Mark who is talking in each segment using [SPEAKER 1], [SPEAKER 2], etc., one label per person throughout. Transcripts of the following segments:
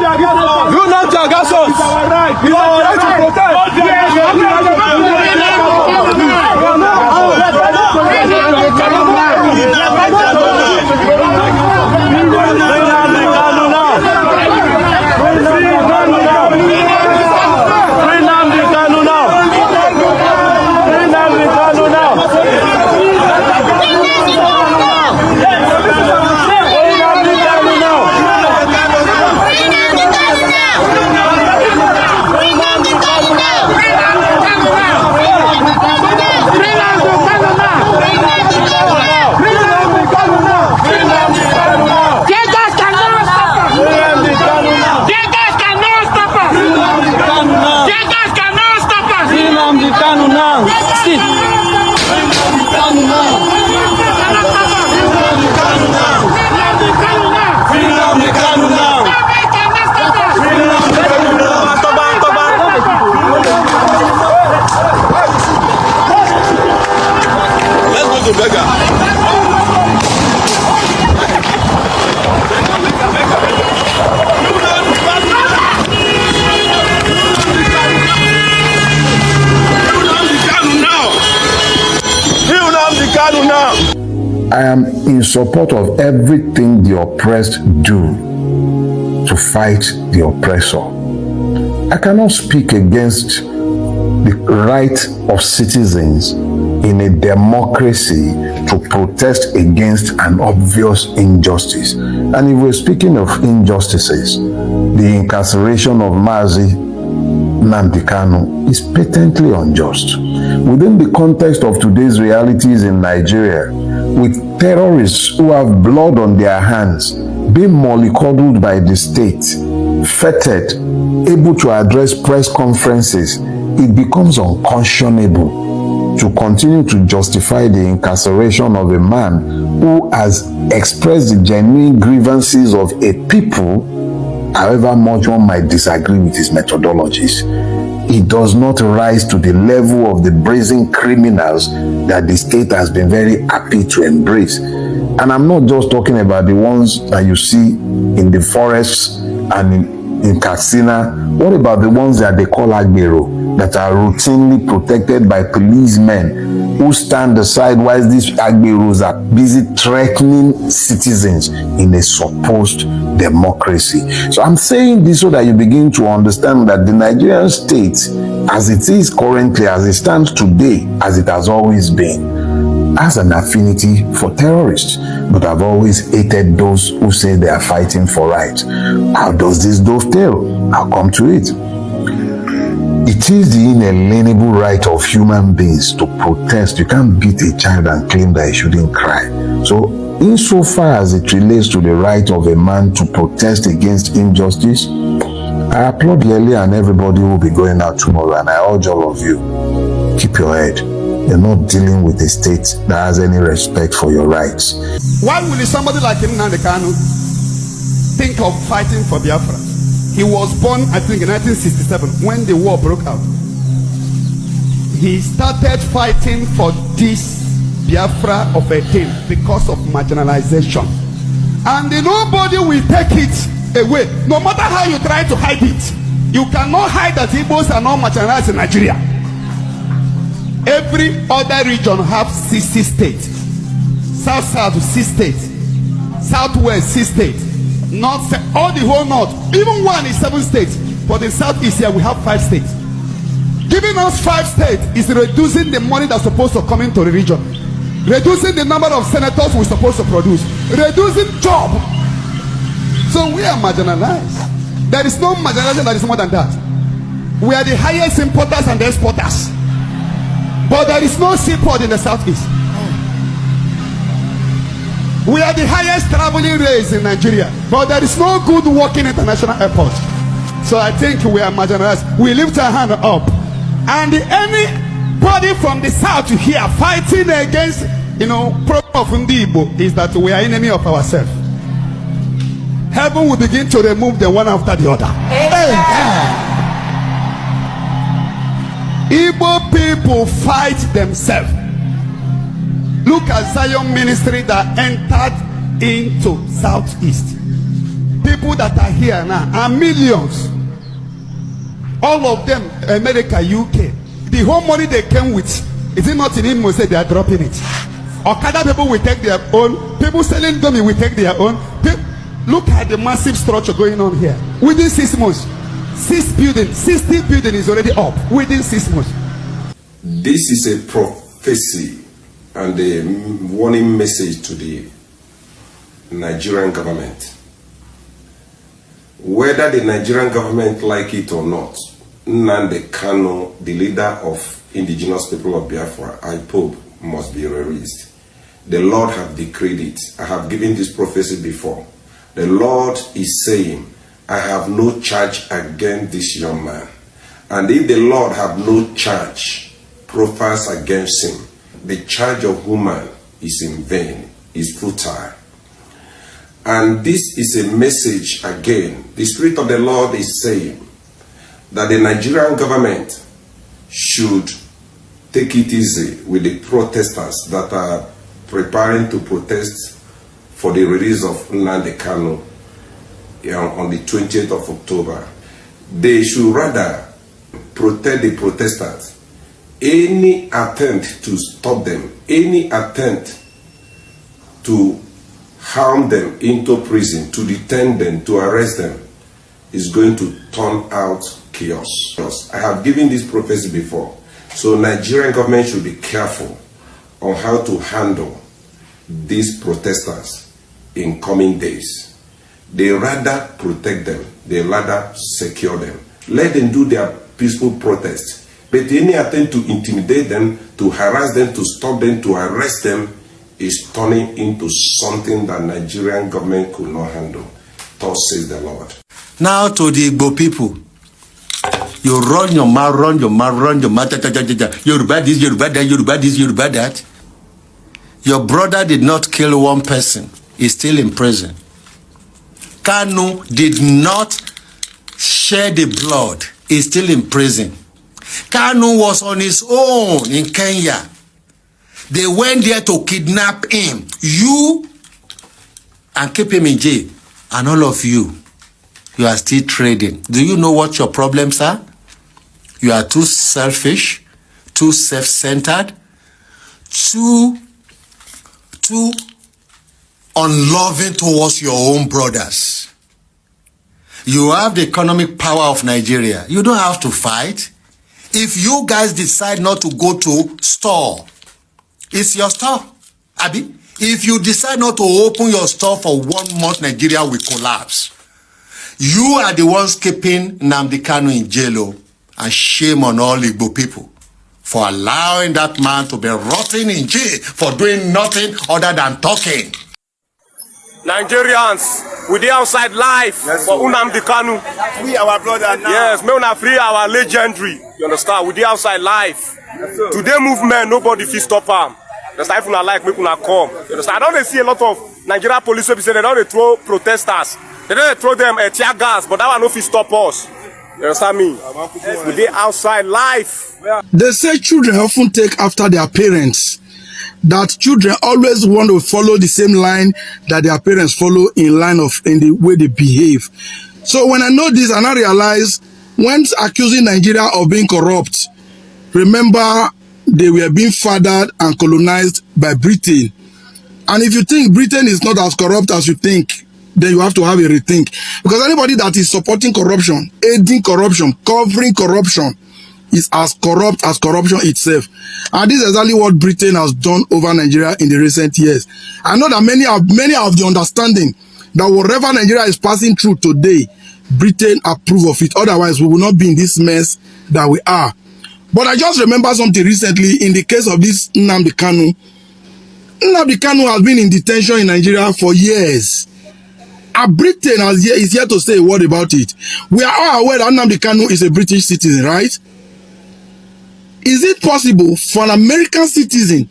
[SPEAKER 1] Do not gas us. It's our right. It's our right to protest.
[SPEAKER 2] I am in support of everything the oppressed do to fight the oppressor. I cannot speak against the right of citizens in a democracy to protest against an obvious injustice. And if we're speaking of injustices, the incarceration of Nnamdi Kanu is patently unjust. Within the context of today's realities in Nigeria, with terrorists who have blood on their hands, being mollycoddled by the state, feted, able to address press conferences, it becomes unconscionable to continue to justify the incarceration of a man who has expressed the genuine grievances of a people, however much one might disagree with his methodologies. It does not rise to the level of the brazen criminals that the state has been very happy to embrace. And I'm not just talking about the ones that you see in the forests and in Katsina. What about the ones that they call Agbero, that are routinely protected by policemen who stand aside while these Agberos are busy threatening citizens in a supposed democracy? So I'm saying this so that you begin to understand that the Nigerian state, as it is currently, as it stands today, as it has always been, has an affinity for terrorists, but I've always hated those who say they are fighting for rights. How does this dovetail? I'll come to it. It is the inalienable right of human beings to protest. You can't beat a child and claim that he shouldn't cry. So, insofar as it relates to the right of a man to protest against injustice, I applaud Lely and everybody who will be going out tomorrow, and I urge all of you, keep your head. You're not dealing with a state that has any respect for your rights.
[SPEAKER 3] Why will somebody like Nnamdi Kanu think of fighting for Biafra? He was born, I think, in 1967 when the war broke out. He started fighting for this Biafra of a thing because of marginalization. And nobody will take it away. No matter how you try to hide it, you cannot hide that Igbos are not marginalized in Nigeria. Every other region have 60 states. South, 6 states. Southwest, 6 states. North, all the whole north. Even one is 7 states. For the southeast here, we have 5 states. Giving us 5 states is reducing the money that's supposed to come into the region. Reducing the number of senators we're supposed to produce. Reducing job. So we are marginalized. There is no marginalization that is more than that. We are the highest importers and exporters. But there is no seaport in the southeast. We are the highest traveling race in Nigeria. But there is no good working international airport. So I think we are marginalized. We lift our hand up. And anybody from the south here fighting against, of Ndibo is that we are enemy of ourselves. Heaven will begin to remove them one after the other. Amen. Igbo people fight themselves. Look at Zion ministry that entered into southeast. People people that are here now are millions. All of them, America, UK. The whole money they came with, is it not in Imo say they are dropping it? Okada people will take their own. People selling dummy will take their own. Look at the massive structure going on here. Within 6 months, 60 building is already up within 6 months.
[SPEAKER 4] This is a prophecy and a warning message to the Nigerian government. Whether the Nigerian government like it or not, Nnamdi Kanu, the leader of indigenous people of Biafra, IPOB, must be released. The Lord have decreed it. I have given this prophecy before. The Lord is saying, I have no charge against this young man. And if the Lord have no charge professed against him, the charge of woman is in vain, is futile. And this is a message again. The Spirit of the Lord is saying that the Nigerian government should take it easy with the protesters that are preparing to protest for the release of Nnamdi Kanu on the 20th of October. They should rather protect the protesters. Any attempt to stop them, any attempt to harm them into prison, to detain them, to arrest them, is going to turn out chaos. I have given this prophecy before. So Nigerian government should be careful on how to handle these protesters in coming days. They rather protect them, they rather secure them. Let them do their peaceful protest. But any attempt to intimidate them, to harass them, to stop them, to arrest them, is turning into something that Nigerian government could not handle. Thus says the Lord.
[SPEAKER 5] Now to the Igbo people. You run your mouth, run your mouth, Yoruba this, Yoruba that, Yoruba this, Yoruba that. Your brother did not kill one person. He's still in prison. Kanu did not shed the blood. He's still in prison. Kanu was on his own in Kenya. They went there to kidnap him. You and keep him in jail. And all of you, you are still trading. Do you know what your problems are? You are too selfish, too self-centered, too unloving towards your own brothers. You have the economic power of Nigeria. You don't have to fight. If you guys decide not to go to store, it's your store, Abi. If you decide not to open your store for 1 month, Nigeria will collapse. You are the ones keeping Nnamdi Kanu in jail, and shame on all Igbo people for allowing that man to be rotting in jail for doing nothing other than talking.
[SPEAKER 1] Nigerians, we dey outside life for Nnamdi Kanu.
[SPEAKER 6] Free our brother now.
[SPEAKER 1] Yes, may una free our legendary. You understand? We dey outside life. Today movement, nobody fit stop am. If una like, make una come. You understand? I don't see a lot of Nigeria police officers. They don't throw protesters. They don't throw them tear gas, but that one no fit stop us. You understand me? We dey outside life.
[SPEAKER 6] They say children often take after their parents. That children always want to follow the same line that their parents follow in the way they behave. So when I know this, and I realize when accusing Nigeria of being corrupt, remember they were being fathered and colonized by Britain. And if you think Britain is not as corrupt as you think, then you have to have a rethink. Because anybody that is supporting corruption, aiding corruption, covering corruption, is as corrupt as corruption itself. And this is exactly what Britain has done over Nigeria in the recent years. I know that many have the understanding that whatever Nigeria is passing through today, Britain approve of it. Otherwise, we will not be in this mess that we are. But I just remember something recently in the case of this Nnamdi Kanu. Nnamdi Kanu has been in detention in Nigeria for years. And Britain is here to say a word about it. We are all aware that Nnamdi Kanu is a British citizen, right? Is it possible for an American citizen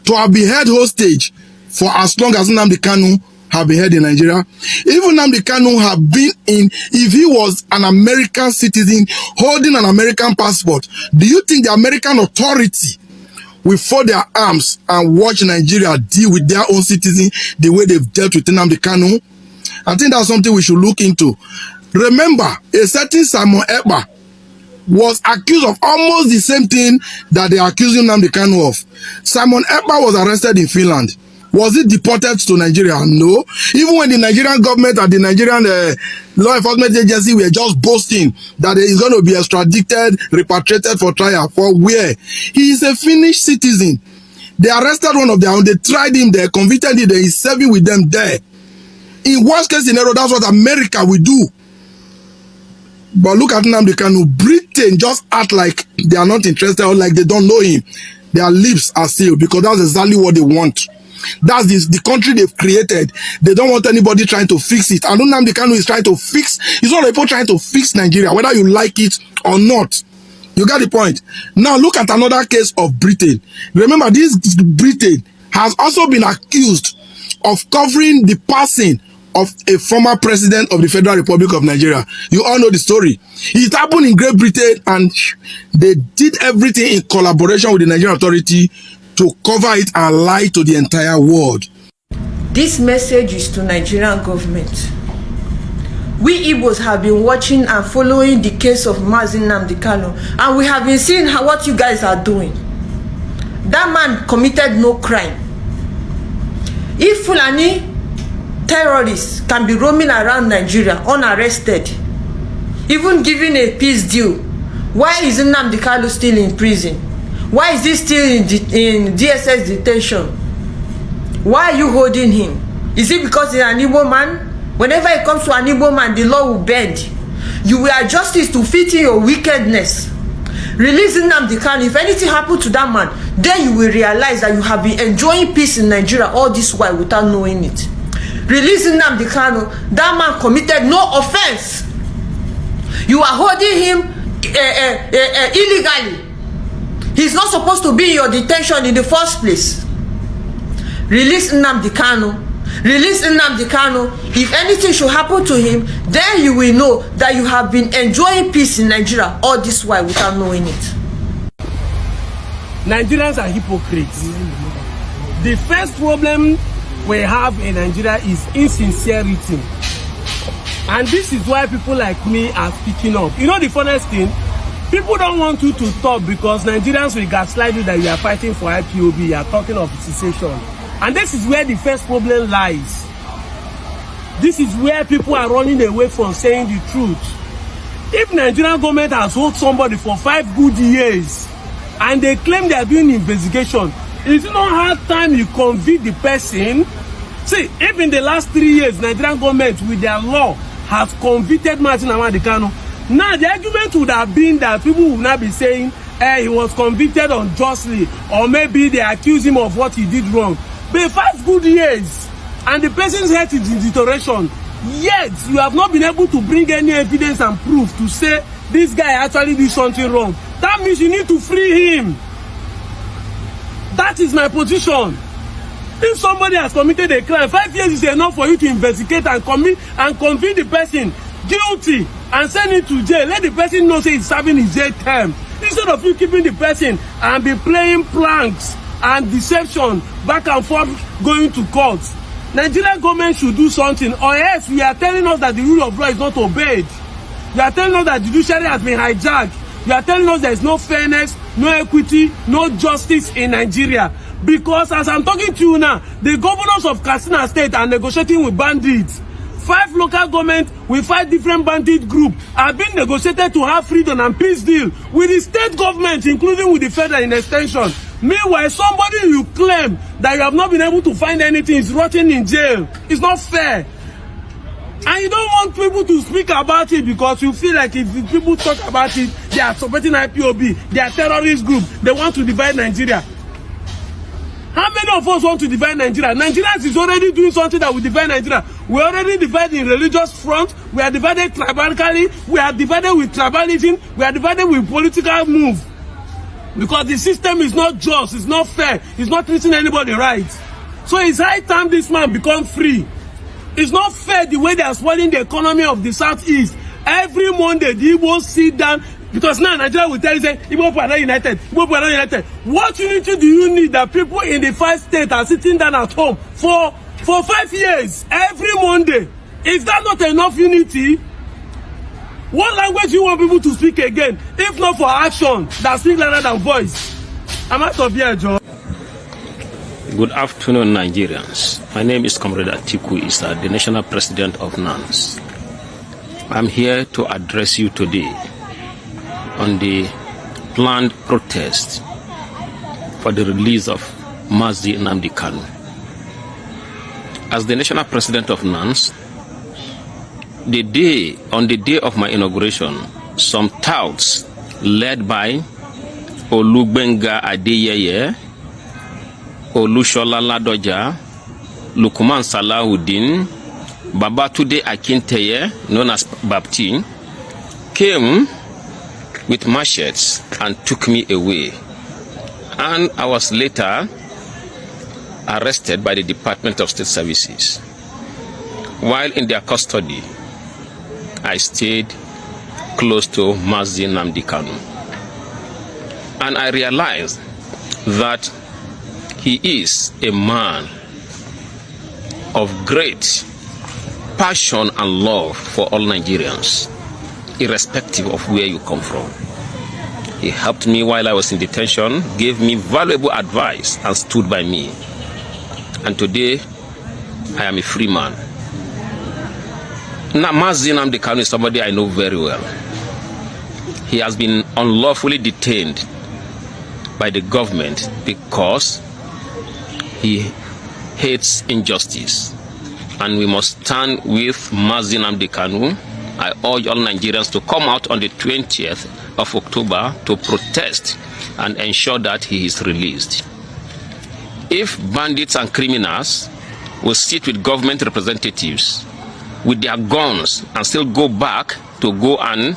[SPEAKER 6] to have been held hostage for as long as Nnamdi Kanu have been held in Nigeria? Even Nnamdi Kanu have been if he was an American citizen holding an American passport, do you think the American authority will fold their arms and watch Nigeria deal with their own citizens the way they've dealt with Nnamdi Kanu? I think that's something we should look into. Remember, a certain Simon Ekpa was accused of almost the same thing that they are accusing Nnamdi Kanu of. Simon Ekpa was arrested in Finland. Was he deported to Nigeria? No. Even when the Nigerian government and the Nigerian law enforcement agency were just boasting that he is going to be extradited, repatriated for trial. For where? He is a Finnish citizen. They arrested one of their own. They tried him there, convicted him there. He's serving with them there. In worst case scenario, that's what America will do. But look at Nnamdi Kanu. Britain just act like they are not interested or like they don't know him. Their lips are sealed because that's exactly what they want. That's the country they've created. They don't want anybody trying to fix it. And Nnamdi Kanu is trying to fix. He's not people trying to fix Nigeria, whether you like it or not. You got the point. Now look at another case of Britain. Remember, this Britain has also been accused of covering the passing of a former president of the Federal Republic of Nigeria. You all know the story. It happened in Great Britain, and they did everything in collaboration with the Nigerian authority to cover it and lie to the entire world.
[SPEAKER 7] This message is to Nigerian government. We Igbos have been watching and following the case of Nnamdi Kanu, and we have been seeing what you guys are doing. That man committed no crime. If Fulani terrorists can be roaming around Nigeria unarrested, even given a peace deal, why is Nnamdi Kanu still in prison? Why is he still in DSS detention? Why are you holding him? Is it because he's an Igbo man? Whenever it comes to an Igbo man, the law will bend. You will adjust it to fit in your wickedness. Release Nnamdi Kanu. If anything happened to that man, then you will realize that you have been enjoying peace in Nigeria all this while without knowing it. Release Nnamdi Kanu. That man committed no offense. You are holding him illegally. He's not supposed to be in your detention in the first place. Release Nnamdi Kanu. Release Nnamdi Kanu. If anything should happen to him, then you will know that you have been enjoying peace in Nigeria all this while without knowing it.
[SPEAKER 8] Nigerians are hypocrites. The first problem we have in Nigeria is insincerity. And this is why people like me are speaking up. You know the funniest thing? People don't want you to talk because Nigerians will gaslight you that you are fighting for IPOB, you are talking of secession. And this is where the first problem lies. This is where people are running away from saying the truth. If Nigerian government has held somebody for 5 good years and they claim they are doing investigation, is it not hard time you convict the person? See, if in the last 3 years, Nigerian government with their law has convicted Nnamdi Kanu, now the argument would have been that people would not be saying, he was convicted unjustly, or maybe they accuse him of what he did wrong. But 5 good years, and the person's health is in deterioration, yet you have not been able to bring any evidence and proof to say this guy actually did something wrong. That means you need to free him. That is my position. If somebody has committed a crime, 5 years is enough for you to investigate and convict the person guilty and send him to jail. Let the person know say he's serving his jail term. Instead of you keeping the person and be playing pranks and deception back and forth going to court. Nigerian government should do something, or else we are telling us that the rule of law is not obeyed. You are telling us that the judiciary has been hijacked. You are telling us there is no fairness, no equity, no justice in Nigeria. Because as I'm talking to you now, the governors of Katsina State are negotiating with bandits. 5 local governments with 5 different bandit groups are being negotiated to have freedom and peace deal with the state government, including with the federal in extension. Meanwhile, somebody you claim that you have not been able to find anything is rotting in jail. It's not fair. And you don't want people to speak about it because you feel like if people talk about it, they are supporting IPOB, they are terrorist group, they want to divide Nigeria. How many of us want to divide Nigeria? Nigerians is already doing something that will divide Nigeria. We already divided in religious front, we are divided tribalically, we are divided with tribalism, we are divided with political move. Because the system is not just, it's not fair, it's not treating anybody right. So it's high time this man become free. It's not fair the way they are spoiling the economy of the Southeast. Every Monday, the Igbos sit down, because now Nigeria will tell you, say, Igbo people are not united, Igbo people are not united. What unity do you need that people in the 5 states are sitting down at home for 5 years, every Monday, Is that not enough unity? What language do you want people to speak again, if not for action that speak louder than voice? I'm out of here, John.
[SPEAKER 9] Good afternoon, Nigerians. My name is Comrade Atiku Issa, the National President of NANS. I'm here to address you today on the planned protest for the release of Nnamdi Kanu. As the National President of NANS, on the day of my inauguration, some touts led by Olugbenga Adeyeye, Olushola Ladoja, Lukman Salahuddin, Babatude Akinteye, known as Bapti, came with machetes and took me away. And I was later arrested by the Department of State Services. While in their custody, I stayed close to Nnamdi Kanu. And I realized that he is a man of great passion and love for all Nigerians, irrespective of where you come from. He helped me while I was in detention, gave me valuable advice, and stood by me. And today, I am a free man. Nnamdi Kanu is somebody I know very well. He has been unlawfully detained by the government because he hates injustice. And we must stand with Nnamdi Kanu. I urge all Nigerians to come out on the 20th of October to protest and ensure that he is released. If bandits and criminals will sit with government representatives with their guns and still go back to go and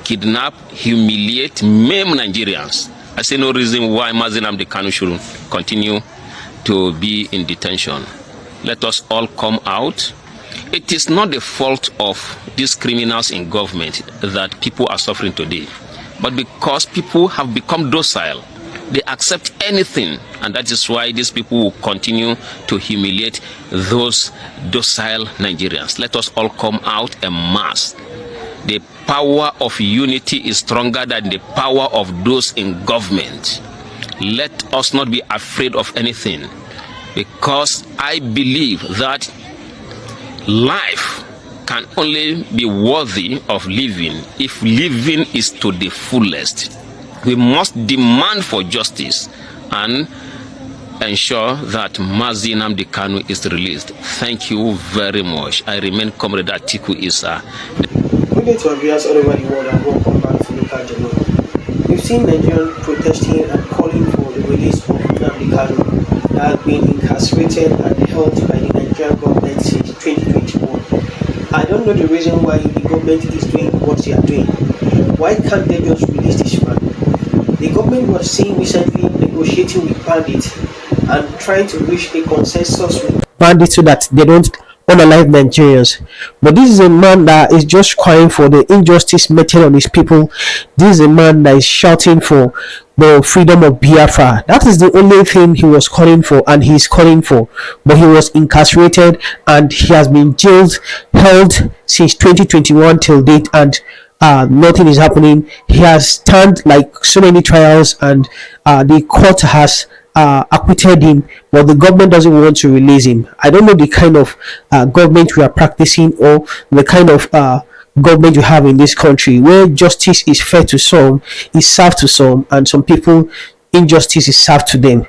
[SPEAKER 9] kidnap, humiliate, maim Nigerians, I see no reason why Nnamdi Kanu should continue to be in detention. Let us all come out. It is not the fault of these criminals in government that people are suffering today, but because people have become docile. They accept anything, and that is why these people will continue to humiliate those docile Nigerians. Let us all come out en masse. The power of unity is stronger than the power of those in government. Let us not be afraid of anything, because I believe that life can only be worthy of living if living is to the fullest. We must demand for justice and ensure that Nnamdi Kanu is released. Thank you very much. I remain Comrade Atiku Issa.
[SPEAKER 10] Good day to our viewers all over the world and welcome back to Local Journal. We've seen Nigerians protesting and calling for the release of Nnamdi Kanu that has been incarcerated and held by the Nigerian government since 2021. I don't know the reason why the government is doing what they are doing. Why can't they just release this man? The government was seen recently negotiating with bandits and trying to reach a consensus with
[SPEAKER 11] bandits so that they don't unalive Nigerians. But this is a man that is just crying for the injustice meted on his people. This is a man that is shouting for the freedom of Biafra. That is the only thing he was calling for, and he is calling for. But he was incarcerated and he has been jailed, held since 2021 till date, and nothing is happening. He has stand like so many trials, and the court has acquitted him, but the government doesn't want to release him. I don't know the kind of government we are practicing, or the kind of government you have in this country, where justice is fair to some, is served to some, and some people injustice is served to them.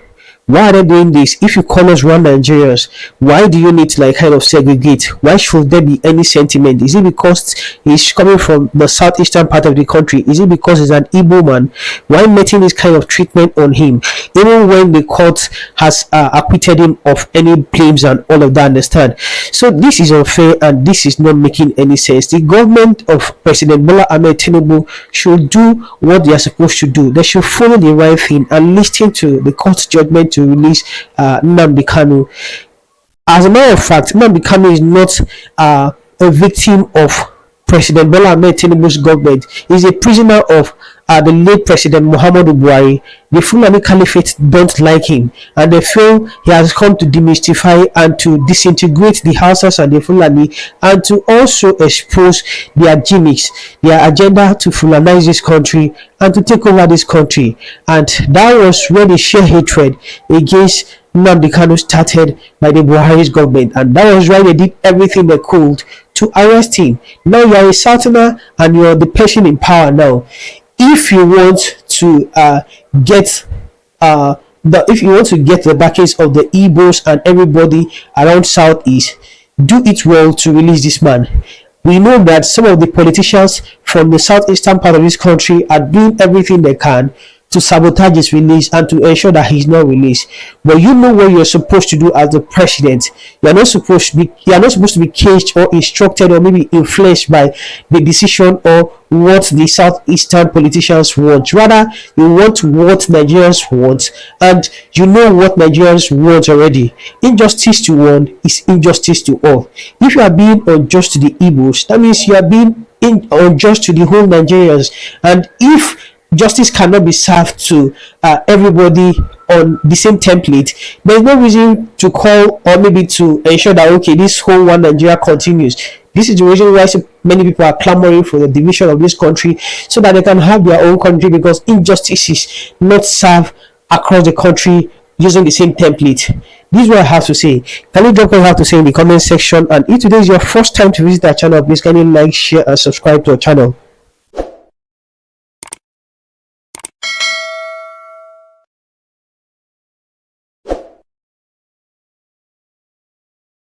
[SPEAKER 11] Why are they doing this? If you call us Rwanda Nigerians, why do you need to like kind of segregate? Why should there be any sentiment? Is it because he's coming from the southeastern part of the country? Is it because he's an Igbo man? Why making this kind of treatment on him, even when the court has acquitted him of any claims and all of that? Understand? So this is unfair, and this is not making any sense. The government of President Bola Ahmed Tinubu should do what they are supposed to do. They should follow the right thing and listen to the court's judgment to release Nnamdi Kanu. As a matter of fact, Nnamdi Kanu is not a victim of President Bola Ahmed Tinubu's government. He's a prisoner of the late President Muhammadu Buhari, the Fulani Caliphate don't like him, and they feel he has come to demystify and to disintegrate the Hausas and the Fulani, and to also expose their gimmicks, their agenda to Fulanize this country and to take over this country. And that was where the sheer hatred against Nnamdi Kanu started by the Buhari's government, and that was why they did everything they could to arrest him. Now you are a southerner and you are the person in power now. If you want to get the backings of the Igbos and everybody around Southeast, do it well to release this man. We know that some of the politicians from the southeastern part of this country are doing everything they can to sabotage his release and to ensure that he's not released. But you know what you're supposed to do as the president. You are not supposed to be caged or instructed or maybe influenced by the decision or what the southeastern politicians want. Rather, you want what Nigerians want, and you know what Nigerians want already. Injustice to one is injustice to all. If you are being unjust to the Igbos, that means you are being unjust to the whole Nigerians. And if justice cannot be served to everybody on the same template, there's no reason to call or maybe to ensure that okay, this whole one Nigeria continues. This is the reason why so many people are clamoring for the division of this country, so that they can have their own country, because injustice is not served across the country using the same template. This is what I have to say. Can you drop what you have to say in the comment section? And if today is your first time to visit our channel, please can you like, share and subscribe to our channel.